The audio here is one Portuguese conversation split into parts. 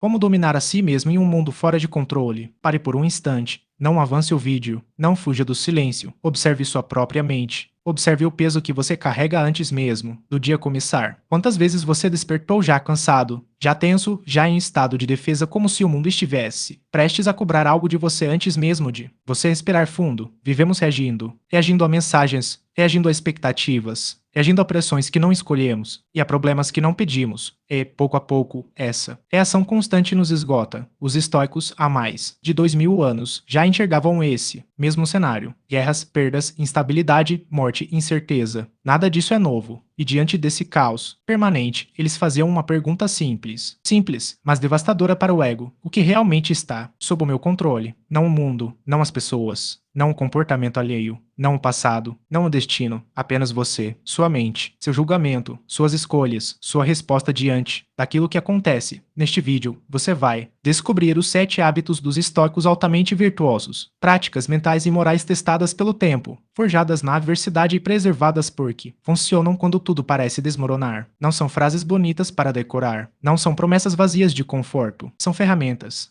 Como dominar a si mesmo em um mundo fora de controle? Pare por um instante. Não avance o vídeo. Não fuja do silêncio. Observe sua própria mente. Observe o peso que você carrega antes mesmo do dia começar. Quantas vezes você despertou já cansado, já tenso, já em estado de defesa, como se o mundo estivesse prestes a cobrar algo de você antes mesmo de você respirar fundo? Vivemos reagindo a mensagens, reagindo a expectativas, reagindo a pressões que não escolhemos e a problemas que não pedimos. E, pouco a pouco, essa reação constante nos esgota. Os estoicos, há mais de 2000 anos, já enxergavam esse mesmo cenário: guerras, perdas, instabilidade, morte, incerteza. Nada disso é novo. E diante desse caos permanente, eles faziam uma pergunta simples, mas devastadora para o ego: o que realmente está sob o meu controle? Não o mundo, não as pessoas, não o comportamento alheio, não o passado, não o destino, apenas você, sua mente, seu julgamento, suas escolhas, sua resposta diante daquilo que acontece. Neste vídeo, você vai descobrir os 7 hábitos dos estoicos altamente virtuosos, práticas mentais e morais testadas pelo tempo, forjadas na adversidade e preservadas porque funcionam quando tudo parece desmoronar. Não são frases bonitas para decorar, não são promessas vazias de conforto, são ferramentas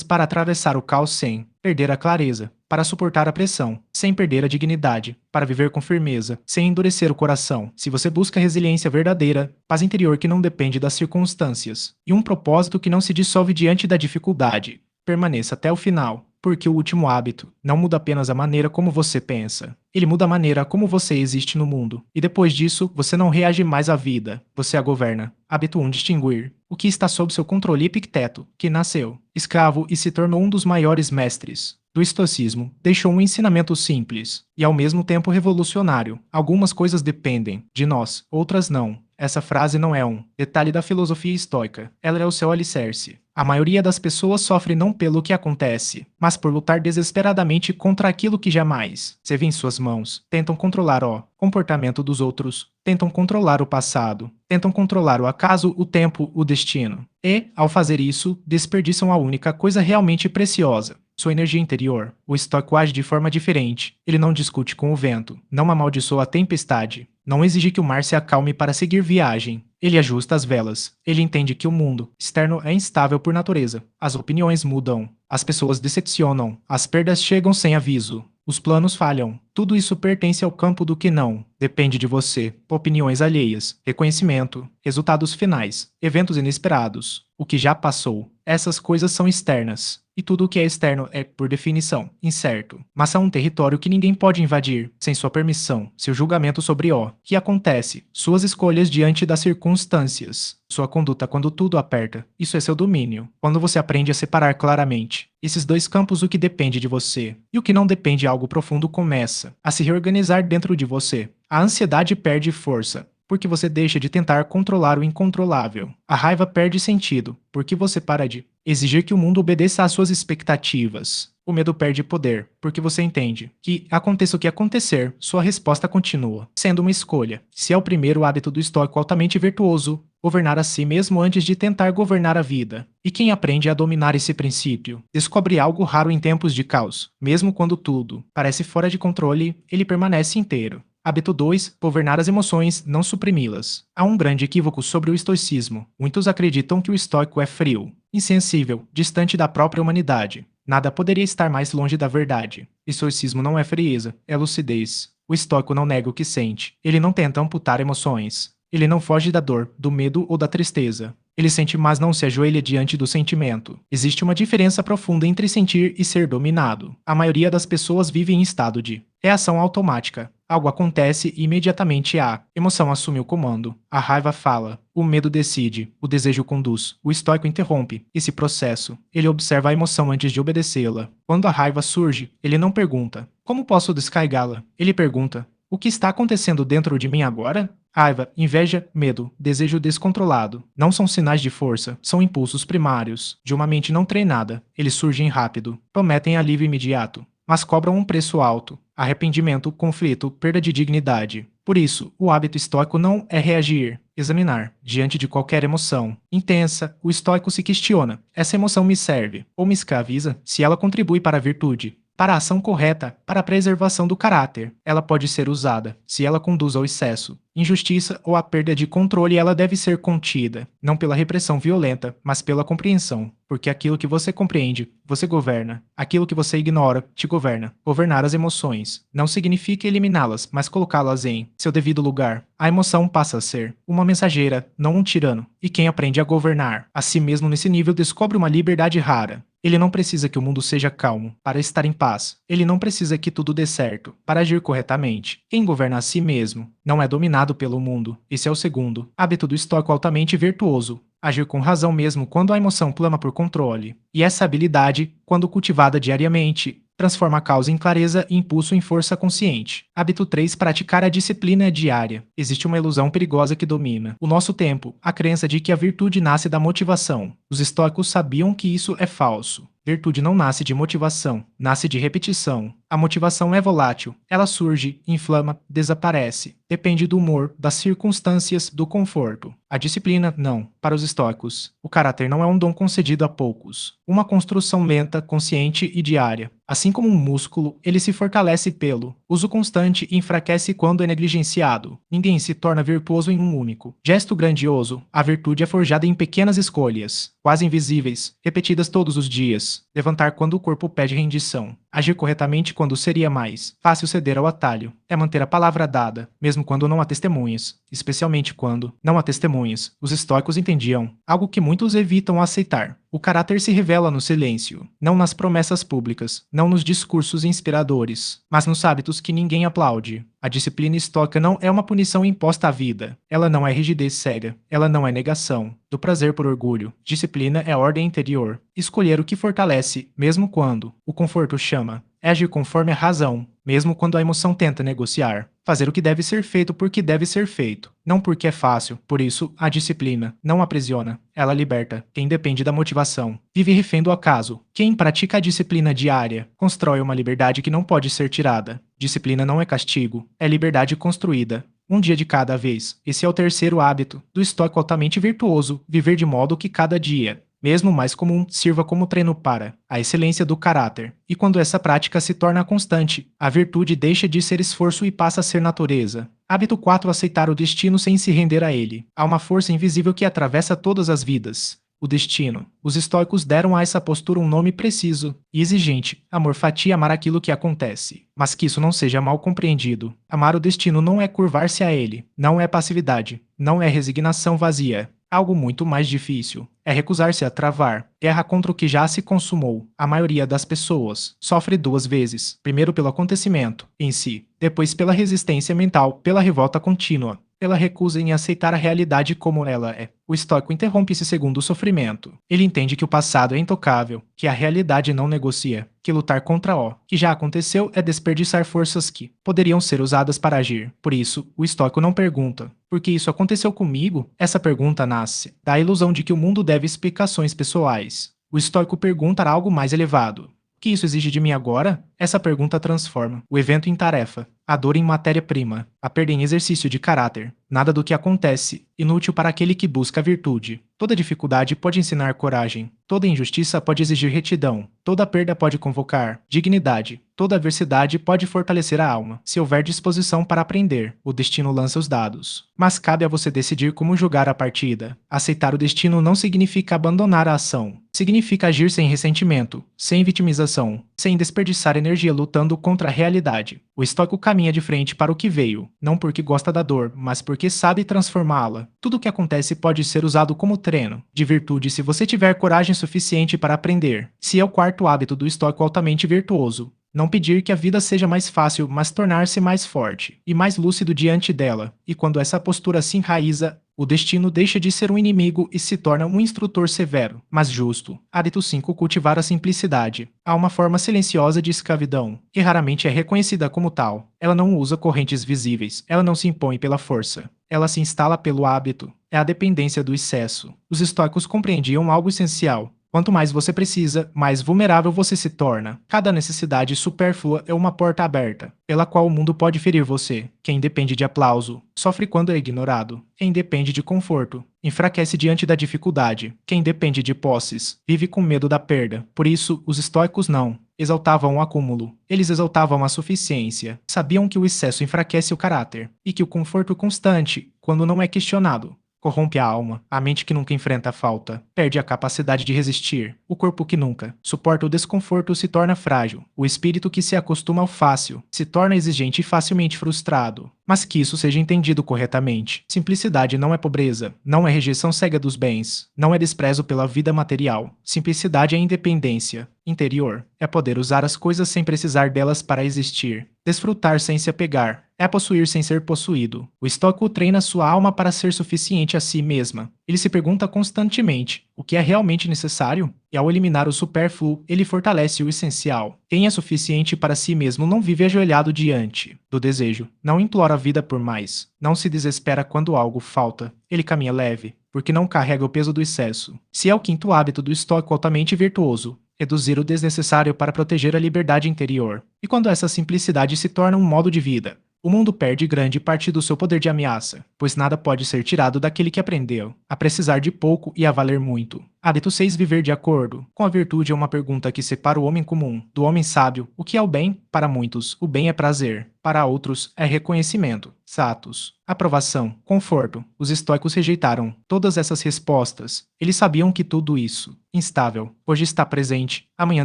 para atravessar o caos sem perder a clareza, para suportar a pressão, sem perder a dignidade, para viver com firmeza, sem endurecer o coração. Se você busca resiliência verdadeira, paz interior que não depende das circunstâncias, e um propósito que não se dissolve diante da dificuldade, permaneça até o final, porque o último hábito não muda apenas a maneira como você pensa, ele muda a maneira como você existe no mundo. E depois disso, você não reage mais à vida, você a governa. Hábito 1: distinguir o que está sob seu controle. Epicteto, que nasceu escravo e se tornou um dos maiores mestres do estoicismo, deixou um ensinamento simples e ao mesmo tempo revolucionário: algumas coisas dependem de nós, outras não. Essa frase não é um detalhe da filosofia estoica, ela é o seu alicerce. A maioria das pessoas sofre não pelo que acontece, mas por lutar desesperadamente contra aquilo que jamais se vê em suas mãos. Tentam controlar o comportamento dos outros, tentam controlar o passado, tentam controlar o acaso, o tempo, o destino. E, ao fazer isso, desperdiçam a única coisa realmente preciosa: sua energia interior. O estoico age de forma diferente. Ele não discute com o vento, não amaldiçoa a tempestade, não exige que o mar se acalme para seguir viagem. Ele ajusta as velas. Ele entende que o mundo externo é instável por natureza. As opiniões mudam. As pessoas decepcionam. As perdas chegam sem aviso. Os planos falham. Tudo isso pertence ao campo do que não depende de você. Opiniões alheias, reconhecimento, resultados finais, eventos inesperados, o que já passou. Essas coisas são externas. E tudo o que é externo é, por definição, incerto. Mas há um território que ninguém pode invadir, sem sua permissão, seu julgamento sobre o que acontece, suas escolhas diante das circunstâncias, sua conduta quando tudo aperta. Isso é seu domínio. Quando você aprende a separar claramente esses dois campos, o que depende de você e o que não depende, algo profundo começa a se reorganizar dentro de você. A ansiedade perde força, porque você deixa de tentar controlar o incontrolável. A raiva perde sentido, porque você para de exigir que o mundo obedeça às suas expectativas. O medo perde poder, porque você entende que, aconteça o que acontecer, sua resposta continua sendo uma escolha. Se é o primeiro hábito do estoico altamente virtuoso, governar a si mesmo antes de tentar governar a vida. E quem aprende a dominar esse princípio descobre algo raro em tempos de caos. Mesmo quando tudo parece fora de controle, ele permanece inteiro. Hábito 2: governar as emoções, não suprimi-las. Há um grande equívoco sobre o estoicismo. Muitos acreditam que o estoico é frio, insensível, distante da própria humanidade. Nada poderia estar mais longe da verdade. Estoicismo não é frieza, é lucidez. O estoico não nega o que sente. Ele não tenta amputar emoções. Ele não foge da dor, do medo ou da tristeza. Ele sente, mas não se ajoelha diante do sentimento. Existe uma diferença profunda entre sentir e ser dominado. A maioria das pessoas vive em estado de reação automática. Algo acontece e imediatamente a emoção assume o comando. A raiva fala, o medo decide, o desejo conduz. O estoico interrompe esse processo. Ele observa a emoção antes de obedecê-la. Quando a raiva surge, ele não pergunta: como posso descarregá-la? Ele pergunta: o que está acontecendo dentro de mim agora? Raiva, inveja, medo, desejo descontrolado não são sinais de força, são impulsos primários de uma mente não treinada. Eles surgem rápido, prometem alívio imediato, mas cobram um preço alto: arrependimento, conflito, perda de dignidade. Por isso, o hábito estoico não é reagir, examinar. Diante de qualquer emoção intensa, o estoico se questiona: essa emoção me serve ou me escraviza? Se ela contribui para a virtude, para a ação correta, para a preservação do caráter. Ela pode ser usada, se ela conduz ao excesso, injustiça ou à perda de controle, ela deve ser contida, não pela repressão violenta, mas pela compreensão, porque aquilo que você compreende, você governa. Aquilo que você ignora, te governa. Governar as emoções não significa eliminá-las, mas colocá-las em seu devido lugar. A emoção passa a ser uma mensageira, não um tirano. E quem aprende a governar a si mesmo nesse nível descobre uma liberdade rara. Ele não precisa que o mundo seja calmo para estar em paz. Ele não precisa que tudo dê certo para agir corretamente. Quem governa a si mesmo não é dominado pelo mundo. Esse é o segundo hábito do estoico altamente virtuoso. Agir com razão mesmo quando a emoção clama por controle. E essa habilidade, quando cultivada diariamente, transforma a causa em clareza e impulso em força consciente. Hábito 3. Praticar a disciplina diária. Existe uma ilusão perigosa que domina o nosso tempo, a crença de que a virtude nasce da motivação. Os estoicos sabiam que isso é falso. Virtude não nasce de motivação, nasce de repetição. A motivação é volátil, ela surge, inflama, desaparece. Depende do humor, das circunstâncias, do conforto. A disciplina, não. Para os estoicos, o caráter não é um dom concedido a poucos. Uma construção lenta, consciente e diária. Assim como um músculo, ele se fortalece pelo uso constante e enfraquece quando é negligenciado. Ninguém se torna virtuoso em um único gesto grandioso. A virtude é forjada em pequenas escolhas, quase invisíveis, repetidas todos os dias. Levantar quando o corpo pede rendição. Agir corretamente quando seria mais fácil ceder ao atalho. É manter a palavra dada, mesmo quando não há testemunhas. Especialmente quando não há testemunhas. Os estoicos entendiam algo que muitos evitam aceitar. O caráter se revela no silêncio, não nas promessas públicas, não nos discursos inspiradores, mas nos hábitos que ninguém aplaude. A disciplina estoica não é uma punição imposta à vida. Ela não é rigidez cega. Ela não é negação do prazer por orgulho. Disciplina é ordem interior. Escolher o que fortalece, mesmo quando o conforto chama. É agir conforme a razão, mesmo quando a emoção tenta negociar. Fazer o que deve ser feito porque deve ser feito, não porque é fácil. Por isso, a disciplina não aprisiona, ela liberta. Quem depende da motivação vive refém do acaso. Quem pratica a disciplina diária constrói uma liberdade que não pode ser tirada. Disciplina não é castigo, é liberdade construída. Um dia de cada vez. Esse é o terceiro hábito do estoico altamente virtuoso, viver de modo que cada dia, mesmo mais comum, sirva como treino para a excelência do caráter. E quando essa prática se torna constante, a virtude deixa de ser esforço e passa a ser natureza. Hábito 4. Aceitar o destino sem se render a ele. Há uma força invisível que atravessa todas as vidas. O destino. Os estoicos deram a essa postura um nome preciso e exigente: amor fatia, amar aquilo que acontece. Mas que isso não seja mal compreendido. Amar o destino não é curvar-se a ele, não é passividade, não é resignação vazia. Algo muito mais difícil é recusar-se a travar guerra contra o que já se consumou. A maioria das pessoas sofre duas vezes: primeiro pelo acontecimento em si, depois pela resistência mental, pela revolta contínua, pela recusa em aceitar a realidade como ela é. O estoico interrompe esse segundo sofrimento. Ele entende que o passado é intocável, que a realidade não negocia, que lutar contra o que já aconteceu é desperdiçar forças que poderiam ser usadas para agir. Por isso, o estoico não pergunta: por que isso aconteceu comigo? Essa pergunta nasce da ilusão de que o mundo deve explicações pessoais. O estoico pergunta algo mais elevado: o que isso exige de mim agora? Essa pergunta transforma o evento em tarefa, a dor em matéria-prima, a perda em exercício de caráter. Nada do que acontece inútil para aquele que busca a virtude. Toda dificuldade pode ensinar coragem. Toda injustiça pode exigir retidão. Toda perda pode convocar dignidade. Toda adversidade pode fortalecer a alma, se houver disposição para aprender. O destino lança os dados. Mas cabe a você decidir como jogar a partida. Aceitar o destino não significa abandonar a ação. Significa agir sem ressentimento, sem vitimização, sem desperdiçar energia lutando contra a realidade. O estoico caminha de frente para o que veio, não porque gosta da dor, mas porque sabe transformá-la. Tudo o que acontece pode ser usado como treino de virtude se você tiver coragem suficiente para aprender. Se é o quarto hábito do estoico altamente virtuoso. Não pedir que a vida seja mais fácil, mas tornar-se mais forte e mais lúcido diante dela. E quando essa postura se enraiza, o destino deixa de ser um inimigo e se torna um instrutor severo, mas justo. Hábito 5. Cultivar a simplicidade. Há uma forma silenciosa de escravidão, que raramente é reconhecida como tal. Ela não usa correntes visíveis, ela não se impõe pela força. Ela se instala pelo hábito. É a dependência do excesso. Os estoicos compreendiam algo essencial. Quanto mais você precisa, mais vulnerável você se torna. Cada necessidade supérflua é uma porta aberta, pela qual o mundo pode ferir você. Quem depende de aplauso sofre quando é ignorado. Quem depende de conforto enfraquece diante da dificuldade. Quem depende de posses vive com medo da perda. Por isso, os estoicos não exaltavam o acúmulo. Eles exaltavam a suficiência. Sabiam que o excesso enfraquece o caráter e que o conforto constante, quando não é questionado, corrompe a alma. A mente que nunca enfrenta a falta perde a capacidade de resistir. O corpo que nunca suporta o desconforto se torna frágil. O espírito que se acostuma ao fácil se torna exigente e facilmente frustrado. Mas que isso seja entendido corretamente. Simplicidade não é pobreza, não é rejeição cega dos bens, não é desprezo pela vida material. Simplicidade é independência interior. É poder usar as coisas sem precisar delas para existir. Desfrutar sem se apegar. É possuir sem ser possuído. O estoico treina sua alma para ser suficiente a si mesma. Ele se pergunta constantemente o que é realmente necessário, e ao eliminar o supérfluo, ele fortalece o essencial. Quem é suficiente para si mesmo não vive ajoelhado diante do desejo, não implora a vida por mais, não se desespera quando algo falta. Ele caminha leve, porque não carrega o peso do excesso. Se é o quinto hábito do estoico altamente virtuoso, reduzir o desnecessário para proteger a liberdade interior. E quando essa simplicidade se torna um modo de vida, o mundo perde grande parte do seu poder de ameaça, pois nada pode ser tirado daquele que aprendeu a precisar de pouco e a valer muito. Hábito 6. Viver de acordo com a virtude é uma pergunta que separa o homem comum do homem sábio. O que é o bem? Para muitos, o bem é prazer. Para outros, é reconhecimento, status, aprovação, conforto. Os estoicos rejeitaram todas essas respostas. Eles sabiam que tudo isso, instável, hoje está presente, amanhã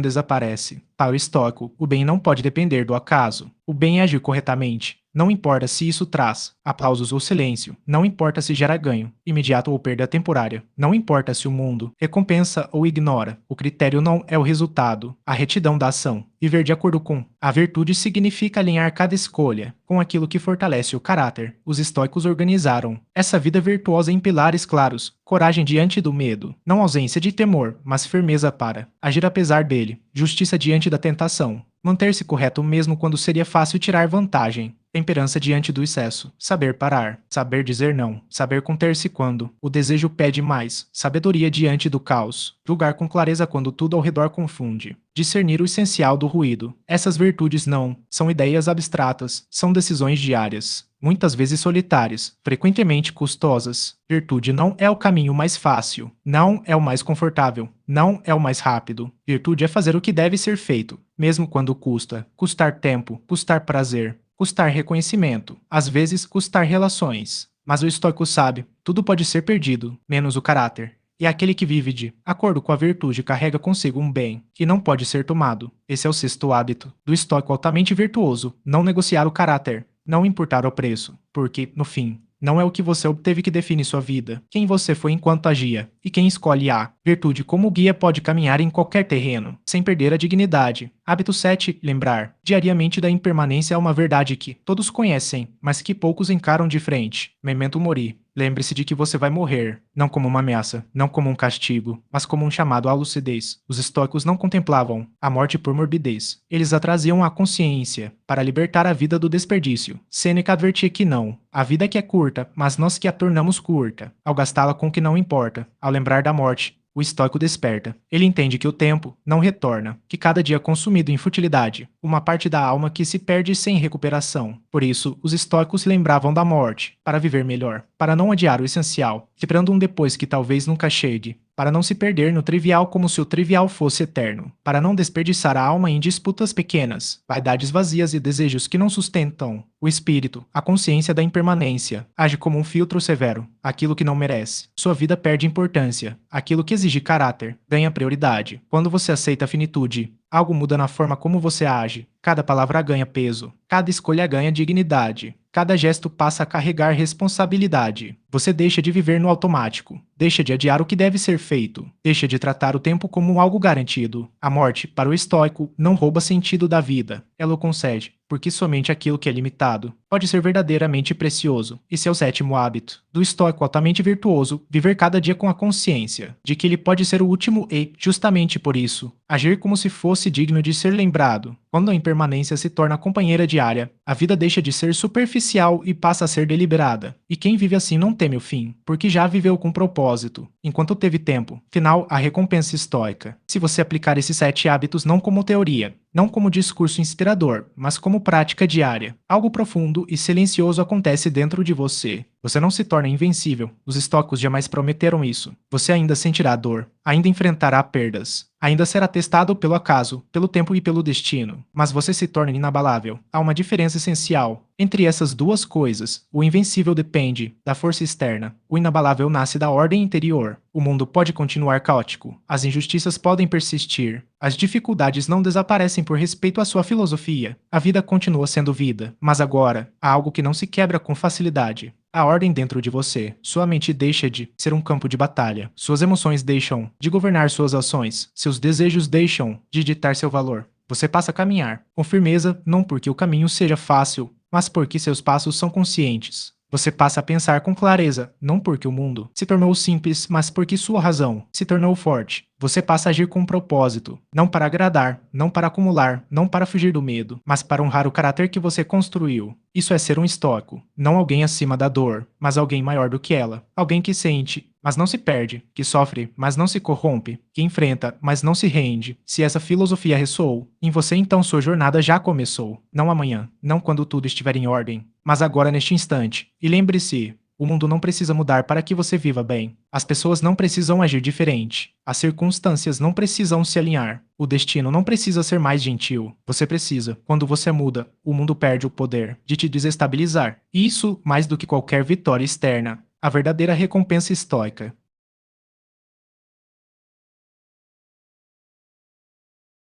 desaparece. Para o estoico, o bem não pode depender do acaso. O bem é agir corretamente. Não importa se isso traz aplausos ou silêncio, não importa se gera ganho, imediato ou perda temporária, não importa se o mundo recompensa ou ignora, o critério não é o resultado, a retidão da ação. Viver de acordo com a virtude significa alinhar cada escolha com aquilo que fortalece o caráter. Os estoicos organizaram essa vida virtuosa em pilares claros: coragem diante do medo, não ausência de temor, mas firmeza para agir apesar dele, justiça diante da tentação, manter-se correto mesmo quando seria fácil tirar vantagem, temperança diante do excesso, saber parar, saber dizer não, saber conter-se quando o desejo pede mais, sabedoria diante do caos, julgar com clareza quando tudo ao redor confunde, discernir o essencial do ruído. Essas virtudes não são ideias abstratas, são decisões diárias, muitas vezes solitárias, frequentemente custosas. Virtude não é o caminho mais fácil, não é o mais confortável, não é o mais rápido. Virtude é fazer o que deve ser feito, mesmo quando custa, custar tempo, custar prazer, custar reconhecimento, às vezes custar relações. Mas o estoico sabe, tudo pode ser perdido, menos o caráter. E aquele que vive de acordo com a virtude carrega consigo um bem que não pode ser tomado. Esse é o sexto hábito do estoico altamente virtuoso: não negociar o caráter, não importar o preço, porque, no fim, não é o que você obteve que define sua vida, quem você foi enquanto agia, e quem escolhe a virtude como guia pode caminhar em qualquer terreno, sem perder a dignidade. Hábito 7. Lembrar diariamente da impermanência é uma verdade que todos conhecem, mas que poucos encaram de frente. Memento mori. Lembre-se de que você vai morrer, não como uma ameaça, não como um castigo, mas como um chamado à lucidez. Os estoicos não contemplavam a morte por morbidez. Eles a traziam à consciência, para libertar a vida do desperdício. Sêneca advertia que não. A vida que é curta, mas nós que a tornamos curta, ao gastá-la com o que não importa. Ao lembrar da morte, o estoico desperta. Ele entende que o tempo não retorna, que cada dia consumido em futilidade, uma parte da alma que se perde sem recuperação. Por isso, os estoicos se lembravam da morte, para viver melhor, para não adiar o essencial, esperando um depois que talvez nunca chegue, para não se perder no trivial como se o trivial fosse eterno, para não desperdiçar a alma em disputas pequenas, vaidades vazias e desejos que não sustentam. O espírito, a consciência da impermanência, age como um filtro severo. Aquilo que não merece, sua vida perde importância. Aquilo que exige caráter, ganha prioridade. Quando você aceita a finitude, algo muda na forma como você age. Cada palavra ganha peso, cada escolha ganha dignidade. Cada gesto passa a carregar responsabilidade. Você deixa de viver no automático, deixa de adiar o que deve ser feito, deixa de tratar o tempo como algo garantido. A morte, para o estoico, não rouba sentido da vida, ela o concede, porque somente aquilo que é limitado pode ser verdadeiramente precioso. Esse é o sétimo hábito do estoico altamente virtuoso: viver cada dia com a consciência de que ele pode ser o último e, justamente por isso, agir como se fosse digno de ser lembrado. Quando a impermanência se torna companheira diária, a vida deixa de ser superficial e passa a ser deliberada. E quem vive assim não teme o fim, porque já viveu com propósito, enquanto teve tempo. Final, a recompensa estoica. Se você aplicar esses 7 hábitos não como teoria, não como discurso inspirador, mas como prática diária, algo profundo e silencioso acontece dentro de você. Você não se torna invencível. Os estoicos jamais prometeram isso. Você ainda sentirá dor, ainda enfrentará perdas, ainda será testado pelo acaso, pelo tempo e pelo destino. Mas você se torna inabalável. Há uma diferença essencial entre essas duas coisas. O invencível depende da força externa. O inabalável nasce da ordem interior. O mundo pode continuar caótico. As injustiças podem persistir. As dificuldades não desaparecem por respeito à sua filosofia. A vida continua sendo vida. Mas agora, há algo que não se quebra com facilidade. A ordem dentro de você. Sua mente deixa de ser um campo de batalha. Suas emoções deixam de governar suas ações. Seus desejos deixam de ditar seu valor. Você passa a caminhar com firmeza, não porque o caminho seja fácil, mas porque seus passos são conscientes. Você passa a pensar com clareza, não porque o mundo se tornou simples, mas porque sua razão se tornou forte. Você passa a agir com um propósito, não para agradar, não para acumular, não para fugir do medo, mas para honrar o caráter que você construiu. Isso é ser um estoico, não alguém acima da dor, mas alguém maior do que ela. Alguém que sente, mas não se perde, que sofre, mas não se corrompe, que enfrenta, mas não se rende. Se essa filosofia ressoou em você, então sua jornada já começou. Não amanhã, não quando tudo estiver em ordem, mas agora neste instante. E lembre-se, o mundo não precisa mudar para que você viva bem. As pessoas não precisam agir diferente. As circunstâncias não precisam se alinhar. O destino não precisa ser mais gentil. Você precisa. Quando você muda, o mundo perde o poder de te desestabilizar. E isso mais do que qualquer vitória externa. A verdadeira recompensa estoica